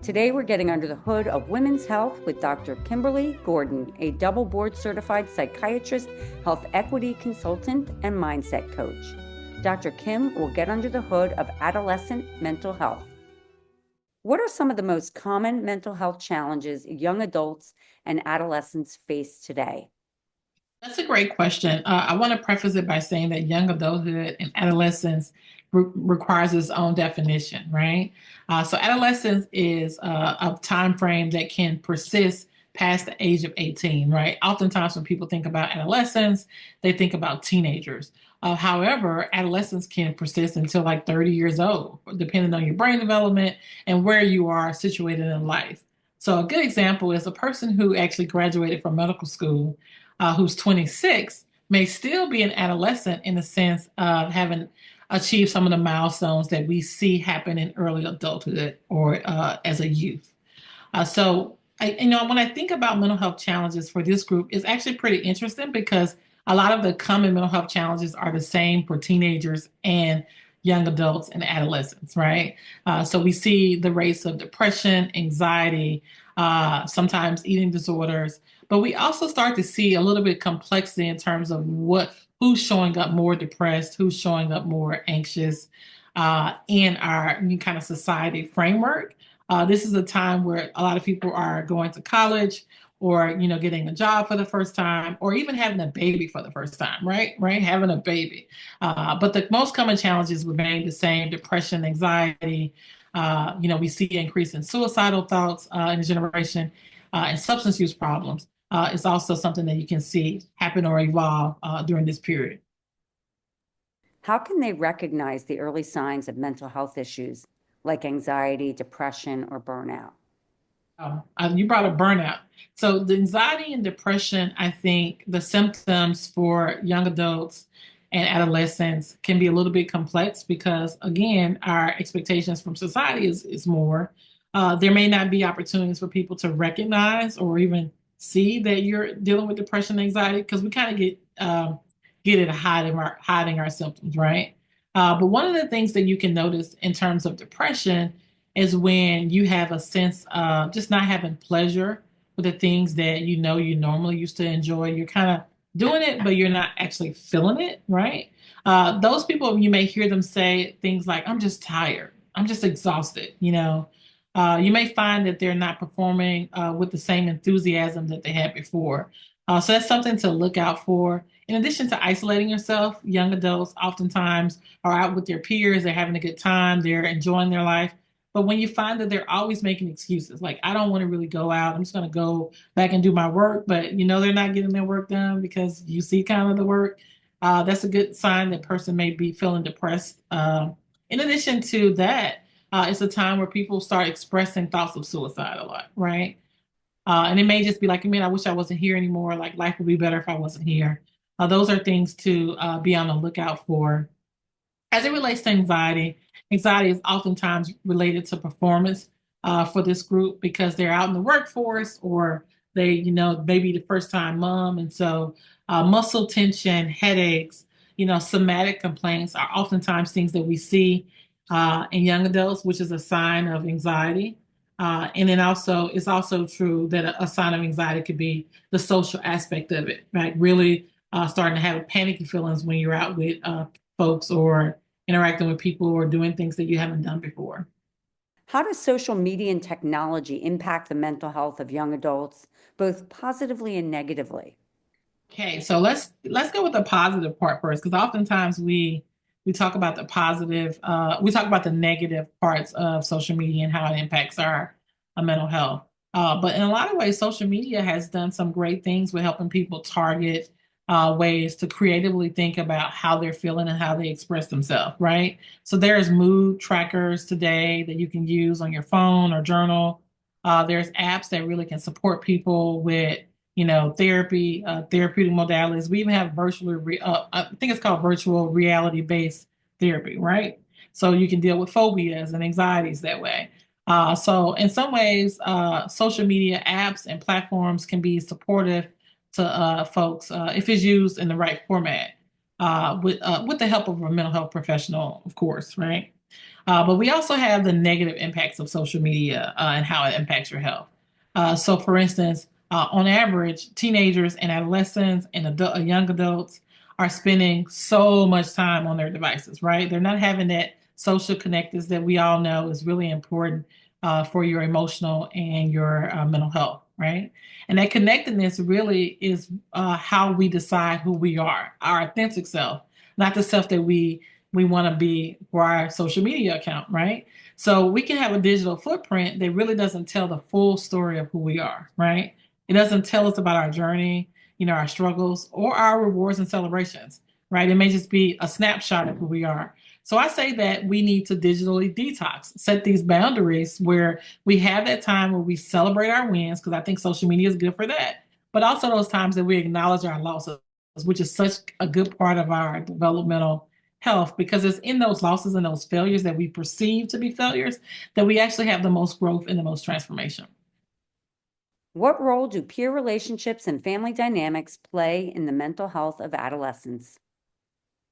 Today, we're getting under the hood of women's health with Dr. Kimberly Gordon, a double board certified psychiatrist, health equity consultant, and mindset coach. Dr. Kim will get under the hood of adolescent mental health. What are some of the most common mental health challenges young adults and adolescents face today? That's a great question. I want to preface it by saying that young adulthood and adolescence requires its own definition, right? So adolescence is a time frame that can persist past the age of 18, right? Oftentimes when people think about adolescence, they think about teenagers. However, adolescence can persist until like 30 years old, depending on your brain development and where you are situated in life. So a good example is a person who actually graduated from medical school who's 26 may still be an adolescent in the sense of having achieved some of the milestones that we see happen in early adulthood or as a youth. When I think about mental health challenges for this group, it's actually pretty interesting because a lot of the common mental health challenges are the same for teenagers and young adults and adolescents, right? So we see the rates of depression, anxiety, sometimes eating disorders, but we also start to see a little bit of complexity in terms of who's showing up more depressed, who's showing up more anxious in our new kind of society framework. This is a time where a lot of people are going to college or getting a job for the first time or even having a baby for the first time, right, having a baby. But the most common challenges remain the same: depression, anxiety. We see an increase in suicidal thoughts in the generation, and substance use problems. Is also something that you can see happen or evolve during this period. How can they recognize the early signs of mental health issues like anxiety, depression, or burnout? You brought up burnout. So the anxiety and depression, I think the symptoms for young adults and adolescents can be a little bit complex because, again, our expectations from society is more. There may not be opportunities for people to recognize or even see that you're dealing with depression and anxiety because we kind of get it hiding our symptoms, right? But one of the things that you can notice in terms of depression is when you have a sense of just not having pleasure with the things that you normally used to enjoy. You're kind of doing it, but you're not actually feeling it, right? Those people, you may hear them say things like, I'm just tired. I'm just exhausted, You may find that they're not performing with the same enthusiasm that they had before. So that's something to look out for. In addition to isolating yourself, young adults oftentimes are out with their peers. They're having a good time. They're enjoying their life. But when you find that they're always making excuses, like, I don't want to really go out, I'm just going to go back and do my work, but they're not getting their work done because you see kind of the work, that's a good sign that person may be feeling depressed. In addition to that, it's a time where people start expressing thoughts of suicide a lot, right? And it may just be like, man, I wish I wasn't here anymore. Like, life would be better if I wasn't here. Those are things to be on the lookout for. As it relates to anxiety, anxiety is oftentimes related to performance for this group because they're out in the workforce or they, maybe the first time mom. And so muscle tension, headaches, somatic complaints are oftentimes things that we see in young adults, which is a sign of anxiety. And then also, it's also true that a sign of anxiety could be the social aspect of it, right? Really starting to have panicky feelings when you're out with folks or interacting with people or doing things that you haven't done before. How does social media and technology impact the mental health of young adults, both positively and negatively? Okay, so let's go with the positive part first, because oftentimes we talk about the positive, we talk about the negative parts of social media and how it impacts our mental health. But in a lot of ways, social media has done some great things with helping people target ways to creatively think about how they're feeling and how they express themselves, right? So there's mood trackers today that you can use on your phone or journal. There's apps that really can support people with, therapy, therapeutic modalities. We even have I think it's called virtual reality based therapy, right? So you can deal with phobias and anxieties that way. So in some ways, social media apps and platforms can be supportive to folks if it's used in the right format with the help of a mental health professional, of course, right? But we also have the negative impacts of social media and how it impacts your health. So, for instance, on average, teenagers and adolescents and young adults are spending so much time on their devices, right? They're not having that social connectors that we all know is really important for your emotional and your mental health, right? And that connectedness really is how we decide who we are, our authentic self, not the self that we want to be for our social media account, right? So we can have a digital footprint that really doesn't tell the full story of who we are, right? It doesn't tell us about our journey, our struggles, or our rewards and celebrations, right? It may just be a snapshot of who we are. So I say that we need to digitally detox, set these boundaries where we have that time where we celebrate our wins, because I think social media is good for that, but also those times that we acknowledge our losses, which is such a good part of our developmental health, because it's in those losses and those failures that we perceive to be failures that we actually have the most growth and the most transformation. What role do peer relationships and family dynamics play in the mental health of adolescents?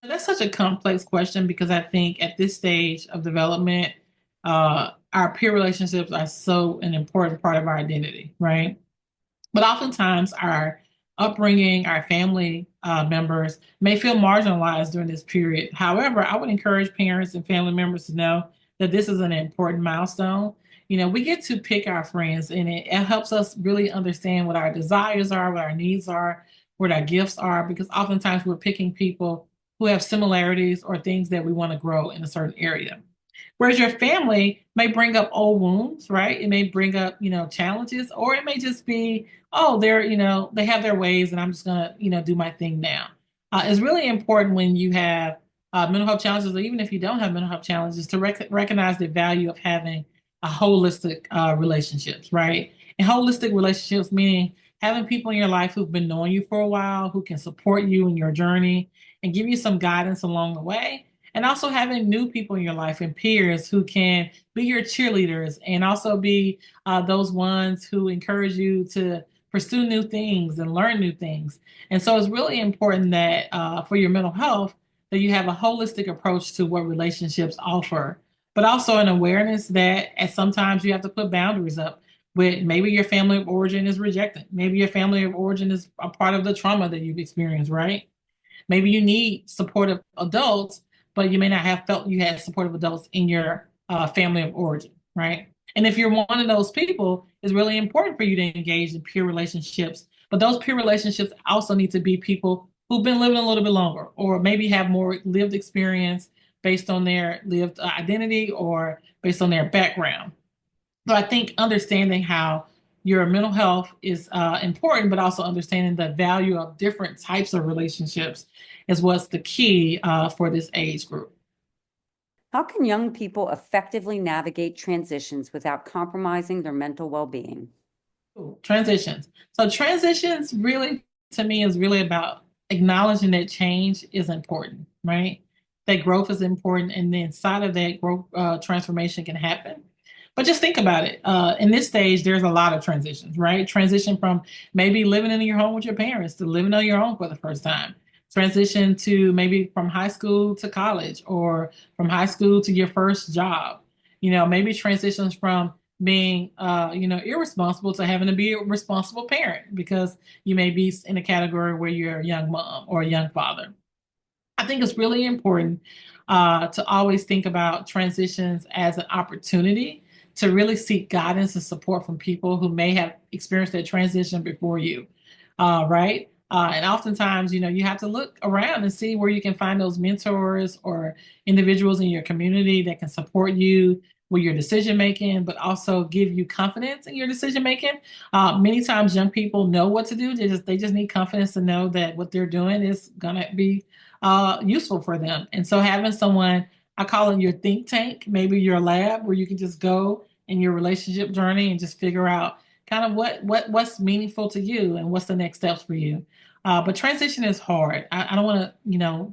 That's such a complex question because I think at this stage of development, our peer relationships are so an important part of our identity, right? But oftentimes, our upbringing, our family members may feel marginalized during this period. However, I would encourage parents and family members to know that this is an important milestone. We get to pick our friends, and it helps us really understand what our desires are, what our needs are, what our gifts are, because oftentimes we're picking people who have similarities or things that we want to grow in a certain area. Whereas your family may bring up old wounds, right? It may bring up, challenges, or it may just be, oh, they have their ways and I'm just gonna, do my thing now. It's really important when you have mental health challenges, or even if you don't have mental health challenges, to recognize the value of having a holistic relationships, right? And holistic relationships meaning having people in your life who've been knowing you for a while, who can support you in your journey and give you some guidance along the way, and also having new people in your life and peers who can be your cheerleaders and also be those ones who encourage you to pursue new things and learn new things. And so it's really important that for your mental health, that you have a holistic approach to what relationships offer, but also an awareness that at sometimes you have to put boundaries up with maybe your family of origin is rejected. Maybe your family of origin is a part of the trauma that you've experienced, right? Maybe you need supportive adults, but you may not have felt you had supportive adults in your family of origin, right? And if you're one of those people, it's really important for you to engage in peer relationships. But those peer relationships also need to be people who've been living a little bit longer, or maybe have more lived experience based on their lived identity or based on their background. So I think understanding how your mental health is important, but also understanding the value of different types of relationships is what's the key for this age group. How can young people effectively navigate transitions without compromising their mental well-being? Ooh, transitions. So transitions really, to me, is really about acknowledging that change is important, right? That growth is important, and then inside of that growth, transformation can happen. But just think about it. In this stage, there's a lot of transitions, right? Transition from maybe living in your home with your parents to living on your own for the first time. Transition to maybe from high school to college, or from high school to your first job. Maybe transitions from being, irresponsible to having to be a responsible parent, because you may be in a category where you're a young mom or a young father. I think it's really important to always think about transitions as an opportunity to really seek guidance and support from people who may have experienced that transition before you, right? And oftentimes, you have to look around and see where you can find those mentors or individuals in your community that can support you with your decision making, but also give you confidence in your decision making. Many times, young people know what to do. They just need confidence to know that what they're doing is gonna be useful for them. And so having someone, I call it your think tank, maybe your lab, where you can just go in your relationship journey and just figure out kind of what's meaningful to you and what's the next steps for you. But transition is hard. I don't want to,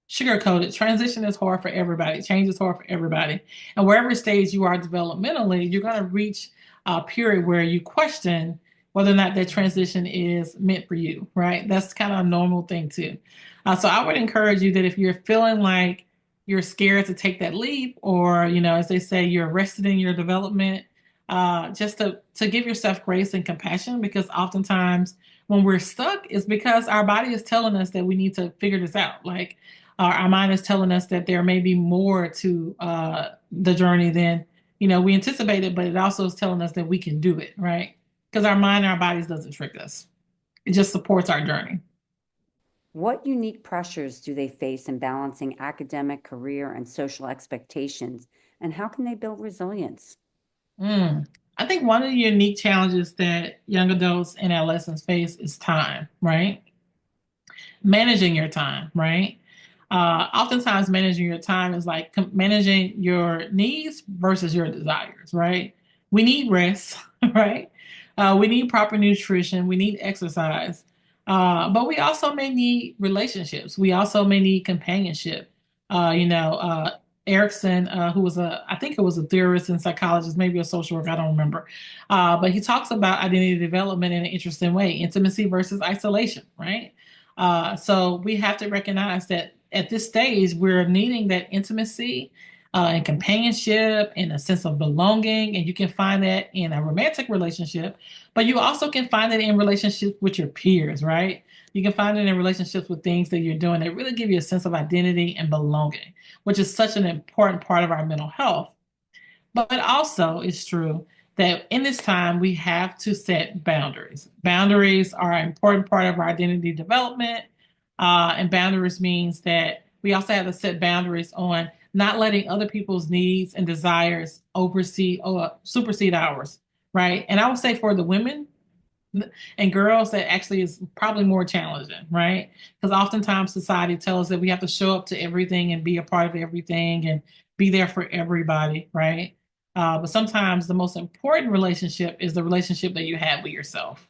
sugarcoat it. Transition is hard for everybody. Change is hard for everybody. And wherever stage you are developmentally, you're going to reach a period where you question whether or not that transition is meant for you, right? That's kind of a normal thing too. So I would encourage you that if you're feeling like you're scared to take that leap, or, as they say, you're arrested in your development. Just to give yourself grace and compassion, because oftentimes when we're stuck, it's because our body is telling us that we need to figure this out. Like our mind is telling us that there may be more to the journey than we anticipated, but it also is telling us that we can do it, right? Because our mind and our bodies doesn't trick us. It just supports our journey. What unique pressures do they face in balancing academic, career, and social expectations? And how can they build resilience? Mm. I think one of the unique challenges that young adults and adolescents face is time, right? Managing your time, right? Oftentimes, managing your time is like managing your needs versus your desires, right? We need rest, right? We need proper nutrition. We need exercise. But we also may need relationships. We also may need companionship. Erickson, who was I think it was a theorist and psychologist, maybe a social worker, I don't remember. But he talks about identity development in an interesting way, intimacy versus isolation, right? So we have to recognize that at this stage, we're needing that intimacy and companionship and a sense of belonging. And you can find that in a romantic relationship, but you also can find it in relationships with your peers, right? You can find it in relationships with things that you're doing that really give you a sense of identity and belonging, which is such an important part of our mental health. But also, it's true that in this time, we have to set boundaries. Boundaries are an important part of our identity development. And boundaries means that we also have to set boundaries on not letting other people's needs and desires oversee or supersede ours, right? And I would say for the women and girls, that actually is probably more challenging, right? Because oftentimes society tells us that we have to show up to everything and be a part of everything and be there for everybody, right? But sometimes the most important relationship is the relationship that you have with yourself.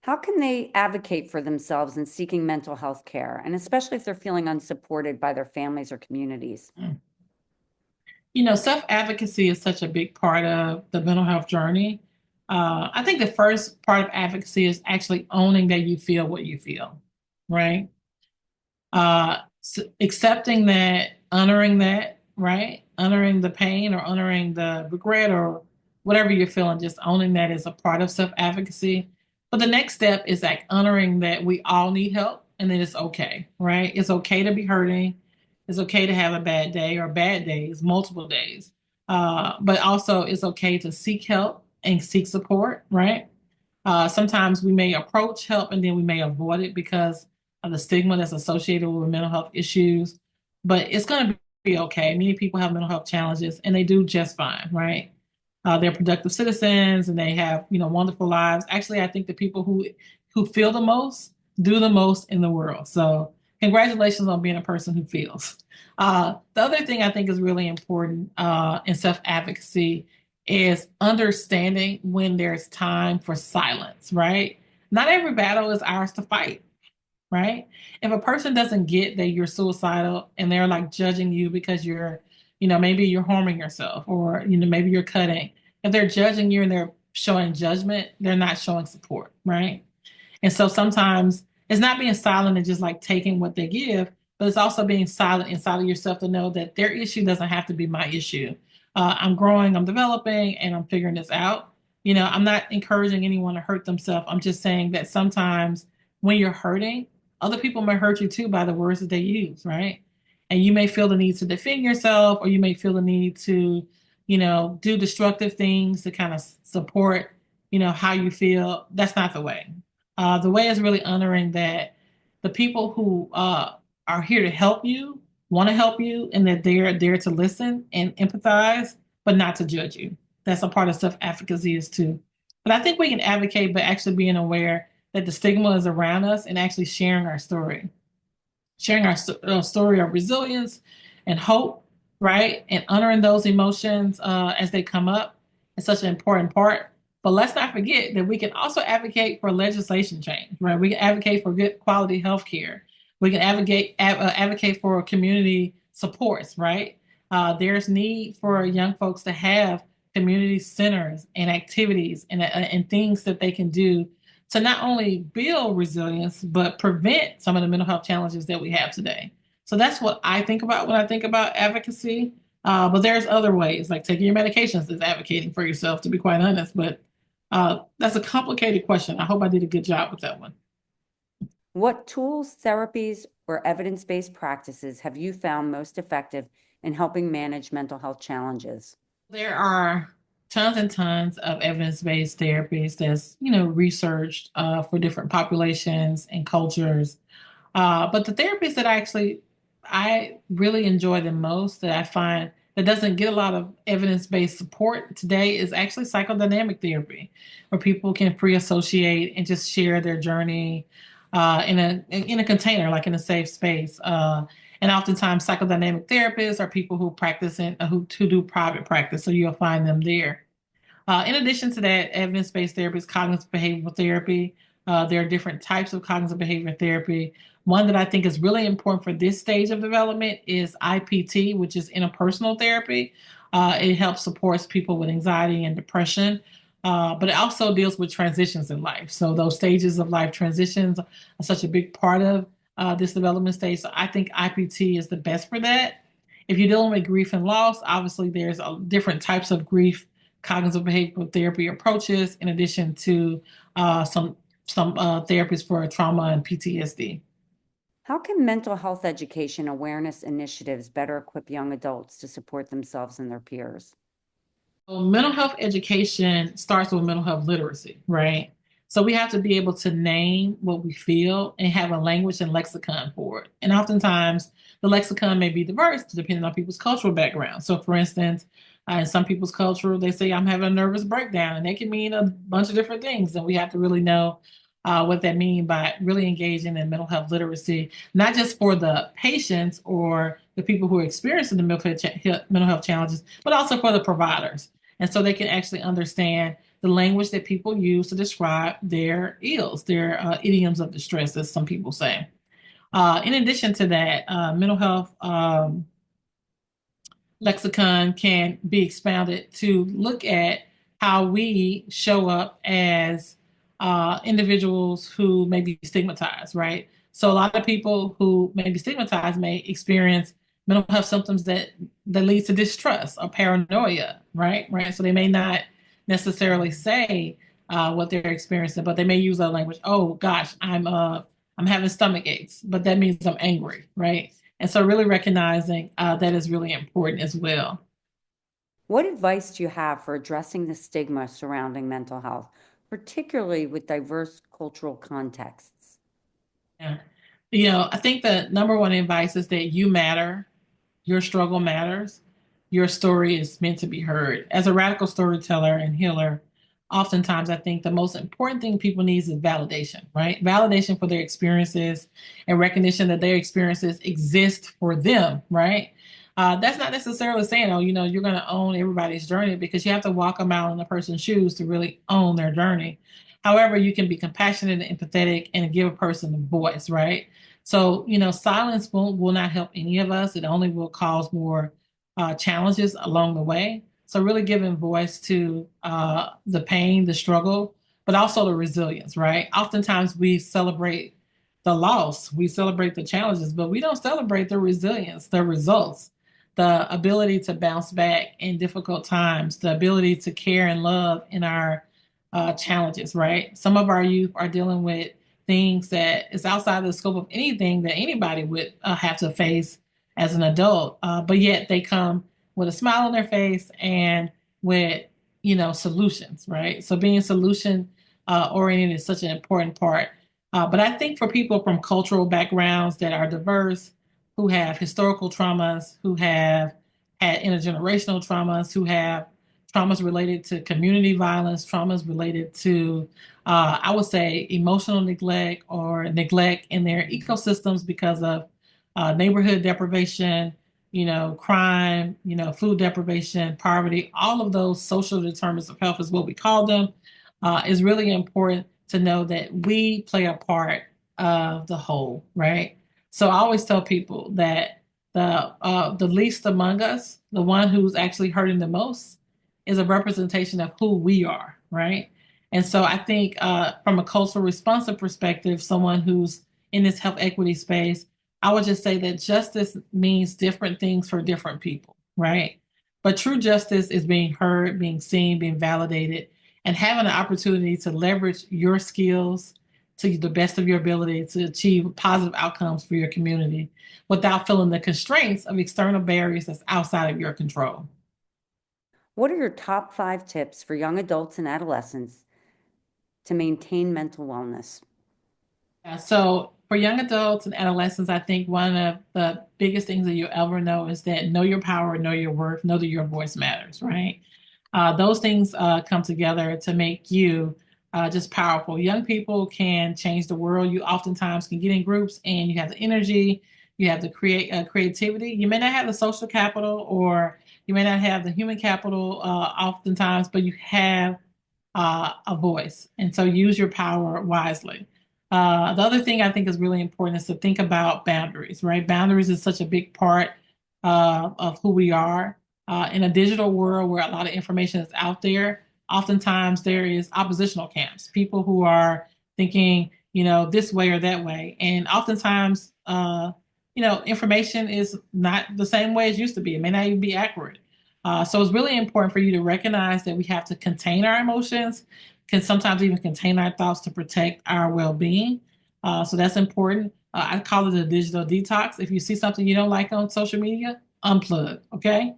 How can they advocate for themselves in seeking mental health care, and especially if they're feeling unsupported by their families or communities? Mm. Self advocacy is such a big part of the mental health journey. I think the first part of advocacy is actually owning that you feel what you feel, right? Accepting that, honoring that, right? Honoring the pain or honoring the regret or whatever you're feeling, just owning that is a part of self advocacy. But the next step is like honoring that we all need help and that it's okay, right? It's okay to be hurting. It's okay to have a bad day or bad days, multiple days. But also, it's okay to seek help and seek support, right? Sometimes we may approach help and then we may avoid it because of the stigma that's associated with mental health issues. But it's going to be okay. Many people have mental health challenges and they do just fine, right? They're productive citizens and they have, wonderful lives. Actually, I think the people who feel the most do the most in the world. So, congratulations on being a person who feels. The other thing I think is really important in self advocacy is understanding when there's time for silence, right? Not every battle is ours to fight, right? If a person doesn't get that you're suicidal and they're like judging you because you're, maybe you're harming yourself or, maybe you're cutting, if they're judging you and they're showing judgment, they're not showing support, right? And so sometimes it's not being silent and just like taking what they give, but it's also being silent inside of yourself to know that their issue doesn't have to be my issue. I'm growing, I'm developing, and I'm figuring this out. I'm not encouraging anyone to hurt themselves. I'm just saying that sometimes when you're hurting, other people may hurt you too by the words that they use, right? And you may feel the need to defend yourself, or you may feel the need to, do destructive things to kind of support, how you feel. That's not the way. The way is really honoring that the people who are here to help you want to help you and that they're there to listen and empathize, but not to judge you. That's a part of self advocacy is too. But I think we can advocate, but actually being aware that the stigma is around us and actually sharing our story of resilience and hope, right? And honoring those emotions as they come up is such an important part. But let's not forget that we can also advocate for legislation change, right? We can advocate for good quality health care. We can advocate for community supports, right? There's need for young folks to have community centers and activities and things that they can do to not only build resilience, but prevent some of the mental health challenges that we have today. So that's what I think about when I think about advocacy. But there's other ways, like taking your medications is advocating for yourself, to be quite honest. But that's a complicated question. I hope I did a good job with that one. What tools, therapies, or evidence-based practices have you found most effective in helping manage mental health challenges? There are tons and tons of evidence-based therapies that's, researched for different populations and cultures. But the therapies that I really enjoy the most, that I find that doesn't get a lot of evidence-based support today, is actually psychodynamic therapy, where people can free associate and just share their journey in a container, like in a safe space. And oftentimes, psychodynamic therapists are people who practice who do private practice, so you'll find them there. In addition to that, evidence-based therapy is cognitive behavioral therapy. There are different types of cognitive behavioral therapy. One that I think is really important for this stage of development is IPT, which is interpersonal therapy. It helps supports people with anxiety and depression, but it also deals with transitions in life. So those stages of life transitions are such a big part of this development stage. So I think IPT is the best for that. If you're dealing with grief and loss, obviously there's different types of grief cognitive behavioral therapy approaches, in addition to some therapies for trauma and PTSD. How can mental health education awareness initiatives better equip young adults to support themselves and their peers? Well, mental health education starts with mental health literacy, right? So we have to be able to name what we feel and have a language and lexicon for it. And oftentimes, the lexicon may be diverse depending on people's cultural background. So, for instance, in some people's culture, they say, I'm having a nervous breakdown, and they can mean a bunch of different things. And we have to really know what that means by really engaging in mental health literacy, not just for the patients or the people who are experiencing the mental health challenges, but also for the providers. And so they can actually understand the language that people use to describe their ills, their idioms of distress, as some people say. In addition to that, mental health lexicon can be expounded to look at how we show up as individuals who may be stigmatized, right? So a lot of people who may be stigmatized may experience mental health symptoms that leads to distrust or paranoia, right? Right. So they may not necessarily say what they're experiencing, but they may use that language. Oh gosh, I'm having stomach aches, but that means I'm angry, right? And so really recognizing that is really important as well. What advice do you have for addressing the stigma surrounding mental health, particularly with diverse cultural contexts? Yeah. I think the number one advice is that you matter, your struggle matters, your story is meant to be heard. As a radical storyteller and healer, oftentimes I think the most important thing people need is validation, right? Validation for their experiences and recognition that their experiences exist for them, right? That's not necessarily saying, oh, you're going to own everybody's journey, because you have to walk a mile in a person's shoes to really own their journey. However, you can be compassionate and empathetic and give a person a voice, right? So, silence will not help any of us. It only will cause more challenges along the way. So, really giving voice to the pain, the struggle, but also the resilience, right? Oftentimes we celebrate the loss, we celebrate the challenges, but we don't celebrate the resilience, the results, the ability to bounce back in difficult times, the ability to care and love in our challenges, right? Some of our youth are dealing with things that is outside the scope of anything that anybody would have to face as an adult, but yet they come with a smile on their face and with, solutions, right? So being solution oriented is such an important part. But I think for people from cultural backgrounds that are diverse, who have historical traumas, who have had intergenerational traumas, who have traumas related to community violence, traumas related to, I would say, emotional neglect or neglect in their ecosystems because of neighborhood deprivation, crime, food deprivation, poverty, all of those social determinants of health is what we call them, is really important to know that we play a part of the whole, right? So I always tell people that the least among us, the one who's actually hurting the most, is a representation of who we are, right? And so I think from a cultural responsive perspective, someone who's in this health equity space, I would just say that justice means different things for different people, right? But true justice is being heard, being seen, being validated, and having an opportunity to leverage your skills to the best of your ability to achieve positive outcomes for your community without feeling the constraints of external barriers that's outside of your control. What are your top 5 tips for young adults and adolescents to maintain mental wellness? Yeah, so for young adults and adolescents, I think one of the biggest things that you'll ever know is that know your power, know your worth, know that your voice matters, right? Those things come together to make you just powerful. Young people can change the world. You oftentimes can get in groups and you have the energy, you have the creativity. You may not have the social capital or you may not have the human capital oftentimes, but you have a voice. And so use your power wisely. The other thing I think is really important is to think about boundaries, right? Boundaries is such a big part of who we are. In a digital world where a lot of information is out there, oftentimes there is oppositional camps, people who are thinking, this way or that way. And oftentimes, information is not the same way as used to be. It may not even be accurate. So it's really important for you to recognize that we have to contain our emotions, can sometimes even contain our thoughts to protect our well-being. So that's important. I call it a digital detox. If you see something you don't like on social media, unplug, okay?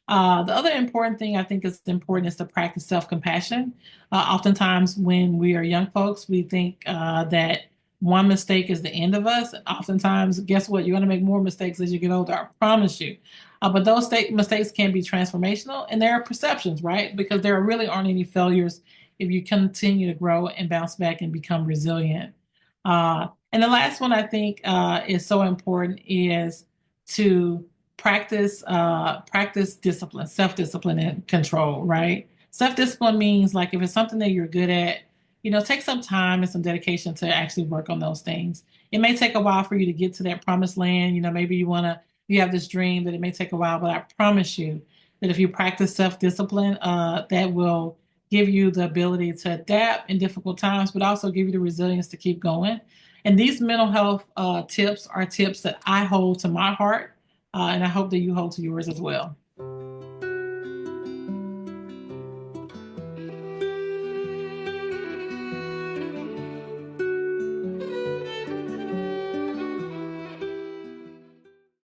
The other important thing I think is important is to practice self-compassion. Oftentimes when we are young folks, we think that one mistake is the end of us. Oftentimes, guess what? You're going to make more mistakes as you get older. I promise you. But those mistakes can be transformational, and there are perceptions, right? Because there really aren't any failures if you continue to grow and bounce back and become resilient. And the last one I think is so important is to practice discipline, self-discipline and control, right? Self-discipline means like if it's something that you're good at, take some time and some dedication to actually work on those things. It may take a while for you to get to that promised land. Maybe you have this dream that it may take a while, but I promise you that if you practice self-discipline, that will give you the ability to adapt in difficult times, but also give you the resilience to keep going. And these mental health tips are tips that I hold to my heart, and I hope that you hold to yours as well.